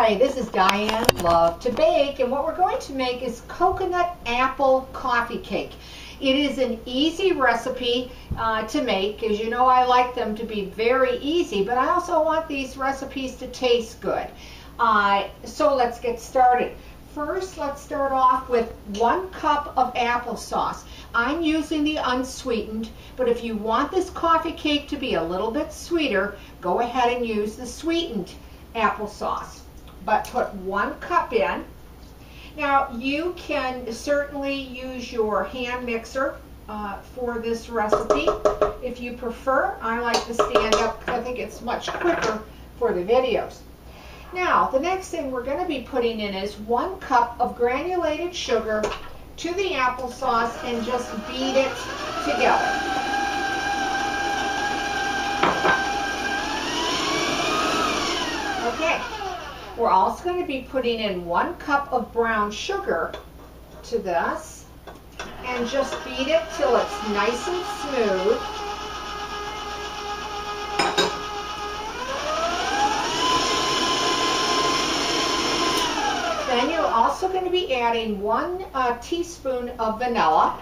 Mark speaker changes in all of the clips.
Speaker 1: Hi, this is Diane Lovetobake, and what we're going to make is coconut apple coffee cake. It is an easy recipe to make. As you know, I like them to be very easy, but I also want these recipes to taste good. So let's get started. First, let's start off with 1 cup of applesauce. I'm using the unsweetened, but if you want this coffee cake to be a little bit sweeter, go ahead and use the sweetened applesauce. But put 1 cup in. Now you can certainly use your hand mixer for this recipe if you prefer. I like to stand up because I think it's much quicker for the videos. Now the next thing we're going to be putting in is 1 cup of granulated sugar to the applesauce and just beat it together. Okay. We're also going to be putting in 1 cup of brown sugar to this and just beat it till it's nice and smooth. Then you're also going to be adding 1 teaspoon of vanilla.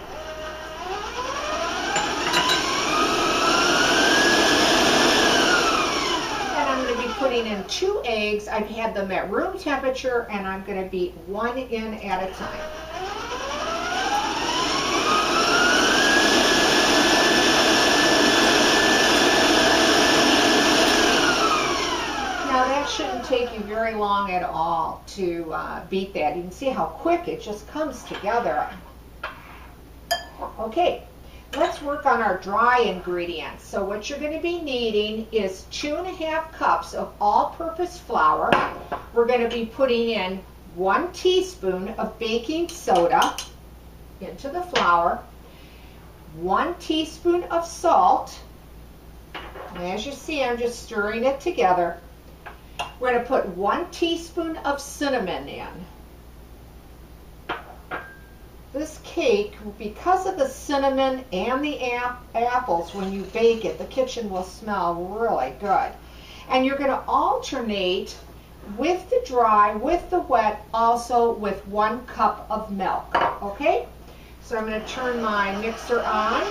Speaker 1: Putting in 2 eggs. I've had them at room temperature, and I'm going to beat 1 in at a time. Now that shouldn't take you very long at all to beat that. You can see how quick it just comes together. Okay. Let's work on our dry ingredients. So what you're going to be needing is 2½ cups of all-purpose flour. We're going to be putting in 1 teaspoon of baking soda into the flour, 1 teaspoon of salt, and as you see, I'm just stirring it together. We're going to put 1 teaspoon of cinnamon in. This cake, because of the cinnamon and the apples, when you bake it, the kitchen will smell really good. And you're going to alternate with the dry, with the wet, also with 1 cup of milk. Okay? So I'm going to turn my mixer on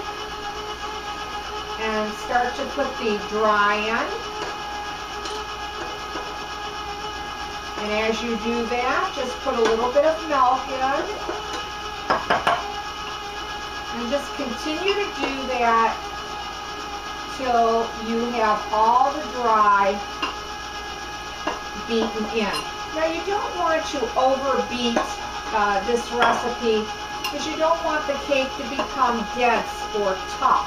Speaker 1: and start to put the dry in. And as you do that, just put a little bit of milk in. And just continue to do that till you have all the dry beaten in. Now you don't want to overbeat this recipe because you don't want the cake to become dense or tough.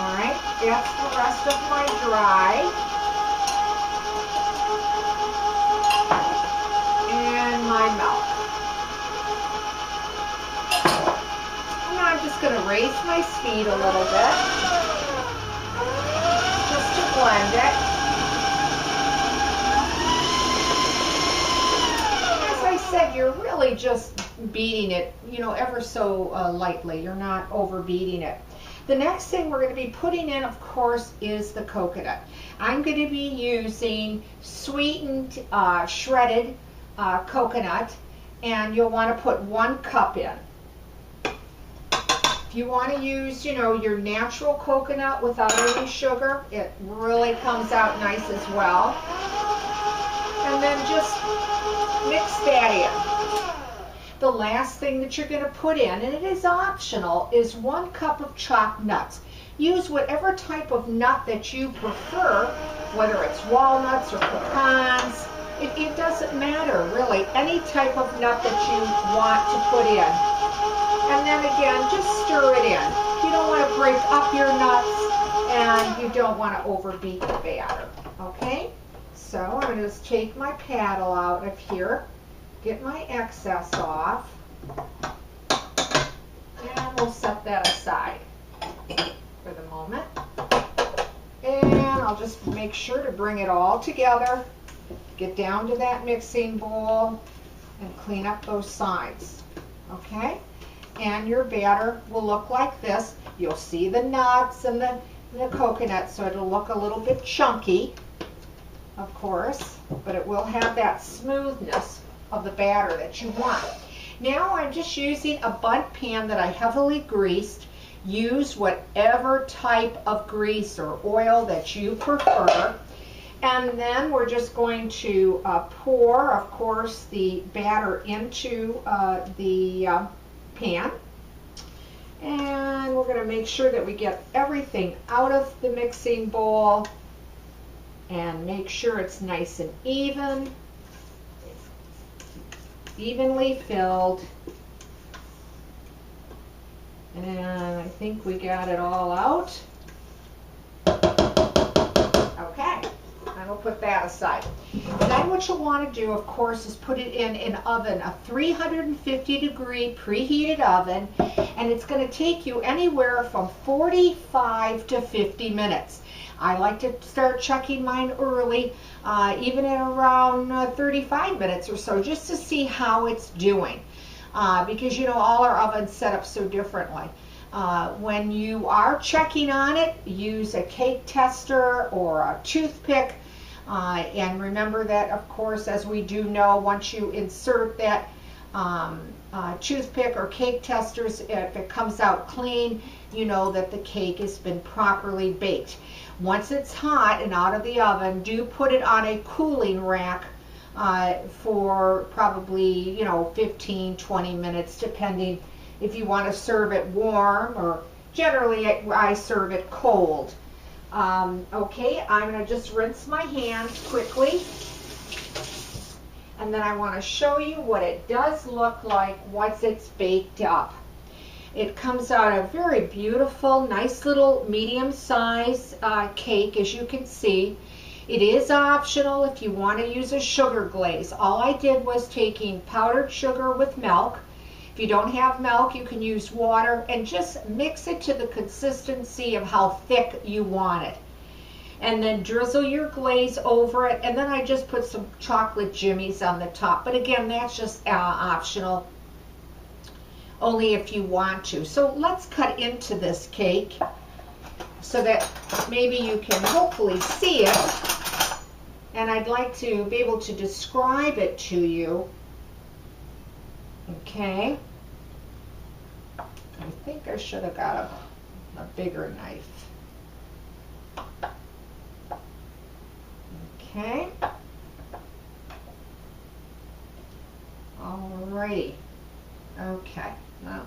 Speaker 1: Alright, that's the rest of my dry. And my milk. I'm just going to raise my speed a little bit just to blend it. As I said, you're really just beating it, you know, ever so lightly. You're not overbeating it. The next thing we're going to be putting in, of course, is the coconut. I'm going to be using sweetened, shredded coconut, and you'll want to put 1 cup in. If you want to use, you know, your natural coconut without any sugar, it really comes out nice as well. And then just mix that in. The last thing that you're going to put in, and it is optional, is 1 cup of chopped nuts. Use whatever type of nut that you prefer, whether it's walnuts or pecans. It doesn't matter, really. Any type of nut that you want to put in. And then again, just stir it in. You don't want to break up your nuts, and you don't want to overbeat the batter. Okay? So I'm going to just take my paddle out of here, get my excess off, and we'll set that aside for the moment. And I'll just make sure to bring it all together, get down to that mixing bowl, and clean up those sides. Okay? And your batter will look like this. You'll see the nuts and the coconut, so it'll look a little bit chunky. of course, but it will have that smoothness of the batter that you want. Now I'm just using a bundt pan that I heavily greased. Use whatever type of grease or oil that you prefer. And then we're just going to pour, of course, the batter into the pan. And we're going to make sure that we get everything out of the mixing bowl and make sure it's nice and even, evenly filled. And I think we got it all out. Okay, and we'll put that aside. Then what you'll want to do, of course, is put it in an oven, a 350-degree preheated oven, and it's going to take you anywhere from 45 to 50 minutes. I like to start checking mine early, even at around 35 minutes or so, just to see how it's doing. Because, you know, all our ovens set up so differently. When you are checking on it, use a cake tester or a toothpick. And remember that, of course, as we do know, once you insert that toothpick or cake testers, if it comes out clean, you know that the cake has been properly baked. Once it's hot and out of the oven, do put it on a cooling rack for probably, 15, 20 minutes, depending if you want to serve it warm, or generally I serve it cold. Okay, I'm going to just rinse my hands quickly, and then I want to show you what it does look like once it's baked up. It comes out a very beautiful, nice little medium-sized cake, as you can see. It is optional if you want to use a sugar glaze. All I did was taking powdered sugar with milk. If you don't have milk, you can use water, and just mix it to the consistency of how thick you want it. And then drizzle your glaze over it, and then I just put some chocolate jimmies on the top. But again, that's just optional, only if you want to. So let's cut into this cake so that maybe you can hopefully see it. And I'd like to be able to describe it to you. Okay. I think I should have got a bigger knife. Okay. Alrighty. Okay. Well,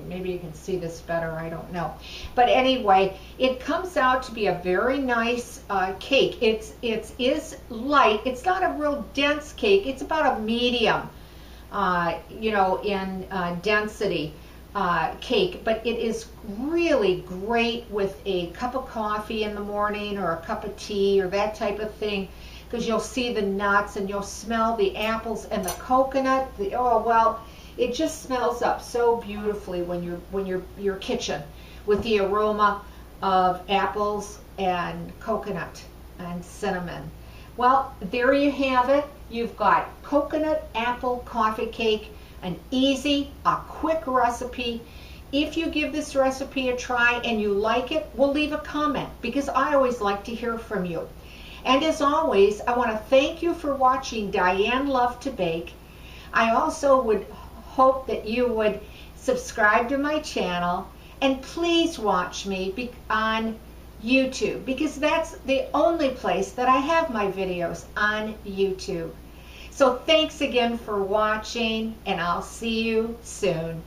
Speaker 1: maybe you can see this better, I don't know. But anyway, it comes out to be a very nice cake. It is light. It's not a real dense cake. It's about a medium, in density cake. But it is really great with a cup of coffee in the morning, or a cup of tea, or that type of thing, because you'll see the nuts and you'll smell the apples and the coconut. It just smells up so beautifully when your kitchen, with the aroma of apples and coconut and cinnamon. Well, there you have it. You've got coconut apple coffee cake, an easy, a quick recipe. If you give this recipe a try and you like it, we'll leave a comment, because I always like to hear from you. And as always, I want to thank you for watching Diane Lovetobake. I also would hope that you would subscribe to my channel, and please watch me on YouTube, because that's the only place that I have my videos, on YouTube. So thanks again for watching, and I'll see you soon.